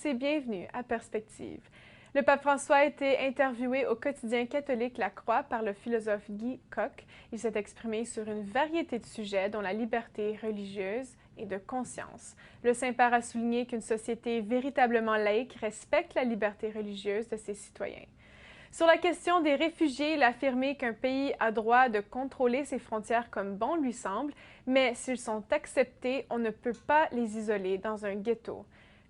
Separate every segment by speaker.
Speaker 1: tous et bienvenue à Perspective. Le pape François a été interviewé au quotidien catholique La Croix par le philosophe Guy Coq. Il s'est exprimé sur une variété de sujets dont la liberté religieuse et de conscience. Le Saint-Père a souligné qu'une société véritablement laïque respecte la liberté religieuse de ses citoyens. Sur la question des réfugiés, il a affirmé qu'un pays a droit de contrôler ses frontières comme bon lui semble, mais s'ils sont acceptés, on ne peut pas les isoler dans un ghetto.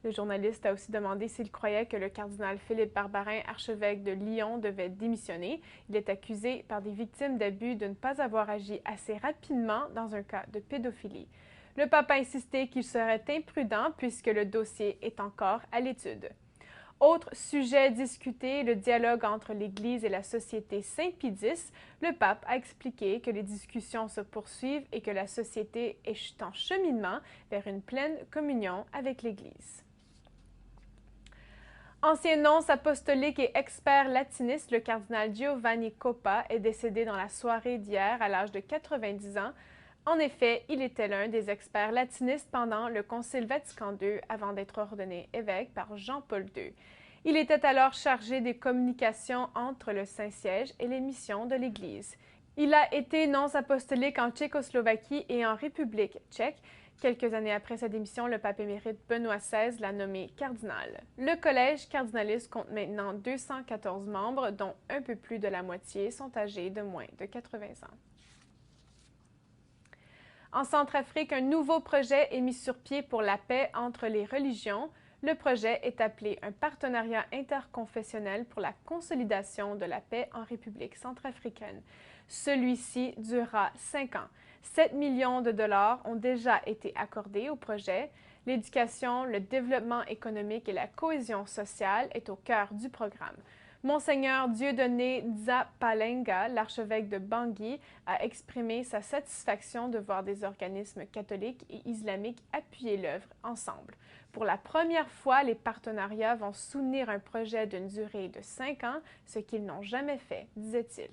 Speaker 1: Le journaliste a aussi demandé s'il croyait que le cardinal Philippe Barbarin, archevêque de Lyon, devait démissionner. Il est accusé par des victimes d'abus de ne pas avoir agi assez rapidement dans un cas de pédophilie. Le pape a insisté qu'il serait imprudent puisque le dossier est encore à l'étude. Autre sujet discuté, le dialogue entre l'Église et la société Saint-Pie X. Le pape a expliqué que les discussions se poursuivent et que la société est en cheminement vers une pleine communion avec l'Église. Ancien nonce apostolique et expert latiniste, le cardinal Giovanni Coppa est décédé dans la soirée d'hier à l'âge de 90 ans. En effet, il était l'un des experts latinistes pendant le Concile Vatican II avant d'être ordonné évêque par Jean-Paul II. Il était alors chargé des communications entre le Saint-Siège et les missions de l'Église. Il a été nonce apostolique en Tchécoslovaquie et en République tchèque. Quelques années après sa démission, le pape émérite Benoît XVI l'a nommé cardinal. Le collège cardinaliste compte maintenant 214 membres, dont un peu plus de la moitié sont âgés de moins de 80 ans. En Centrafrique, un nouveau projet est mis sur pied pour la paix entre les religions. Le projet est appelé un partenariat interconfessionnel pour la consolidation de la paix en République centrafricaine. Celui-ci durera 5 ans. 7 millions de dollars ont déjà été accordés au projet. L'éducation, le développement économique et la cohésion sociale est au cœur du programme. Monseigneur Dieudonné Nzapalenga, l'archevêque de Bangui, a exprimé sa satisfaction de voir des organismes catholiques et islamiques appuyer l'œuvre ensemble. Pour la première fois, les partenariats vont soutenir un projet d'une durée de 5 ans, ce qu'ils n'ont jamais fait, disait-il.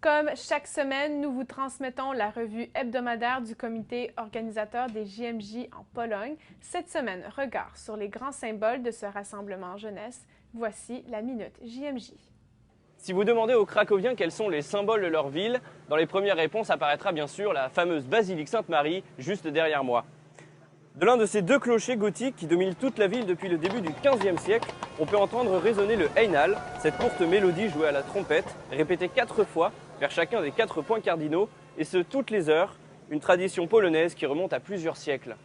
Speaker 1: Comme chaque semaine, nous vous transmettons la revue hebdomadaire du comité organisateur des JMJ en Pologne. Cette semaine, regard sur les grands symboles de ce rassemblement jeunesse. Voici la Minute JMJ.
Speaker 2: Si vous demandez aux Cracoviens quels sont les symboles de leur ville, dans les premières réponses apparaîtra bien sûr la fameuse basilique Sainte-Marie, juste derrière moi. De l'un de ces deux clochers gothiques qui dominent toute la ville depuis le début du XVe siècle, on peut entendre résonner le Heinal, cette courte mélodie jouée à la trompette, répétée 4 fois vers chacun des 4 points cardinaux, et ce toutes les heures, une tradition polonaise qui remonte à plusieurs siècles.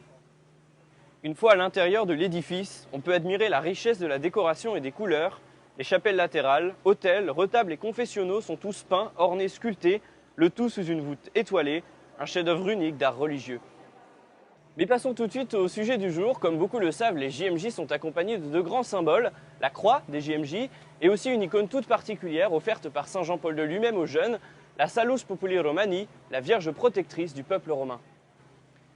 Speaker 2: Une fois à l'intérieur de l'édifice, on peut admirer la richesse de la décoration et des couleurs. Les chapelles latérales, autels, retables et confessionnaux sont tous peints, ornés, sculptés, le tout sous une voûte étoilée, un chef-d'œuvre unique d'art religieux. Mais passons tout de suite au sujet du jour. Comme beaucoup le savent, les JMJ sont accompagnés de 2 grands symboles, la croix des JMJ et aussi une icône toute particulière offerte par Saint Jean-Paul II lui-même aux jeunes, la Salus Populi Romani, la Vierge protectrice du peuple romain.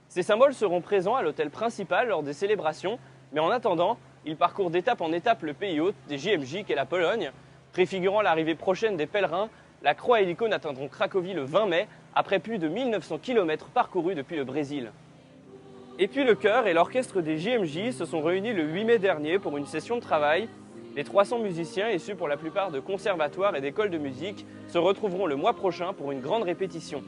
Speaker 2: Ces symboles seront présents à l'autel principal lors des célébrations, mais en attendant, ils parcourent d'étape en étape le pays hôte des JMJ qu'est la Pologne. Préfigurant l'arrivée prochaine des pèlerins, la croix et l'icône atteindront Cracovie le 20 mai, après plus de 1900 km parcourus depuis le Brésil. Et puis le chœur et l'orchestre des JMJ se sont réunis le 8 mai dernier pour une session de travail. Les 300 musiciens, issus pour la plupart de conservatoires et d'écoles de musique, se retrouveront le mois prochain pour une grande répétition.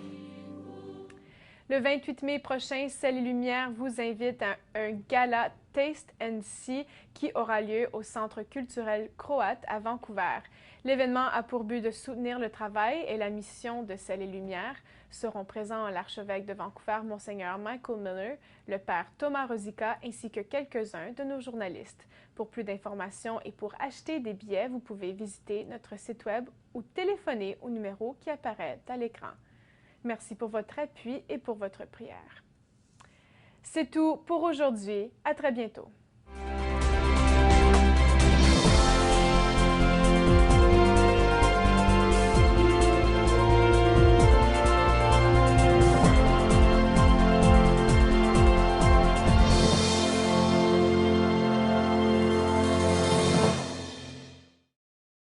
Speaker 1: Le 28 mai prochain, Ciel et Lumière vous invite à un gala Taste and See qui aura lieu au Centre culturel croate à Vancouver. L'événement a pour but de soutenir le travail et la mission de Ciel et Lumière. Seront présents l'archevêque de Vancouver, Monseigneur Michael Miller, le père Thomas Rosica ainsi que quelques-uns de nos journalistes. Pour plus d'informations et pour acheter des billets, vous pouvez visiter notre site web ou téléphoner au numéro qui apparaît à l'écran. Merci pour votre appui et pour votre prière. C'est tout pour aujourd'hui. À très bientôt.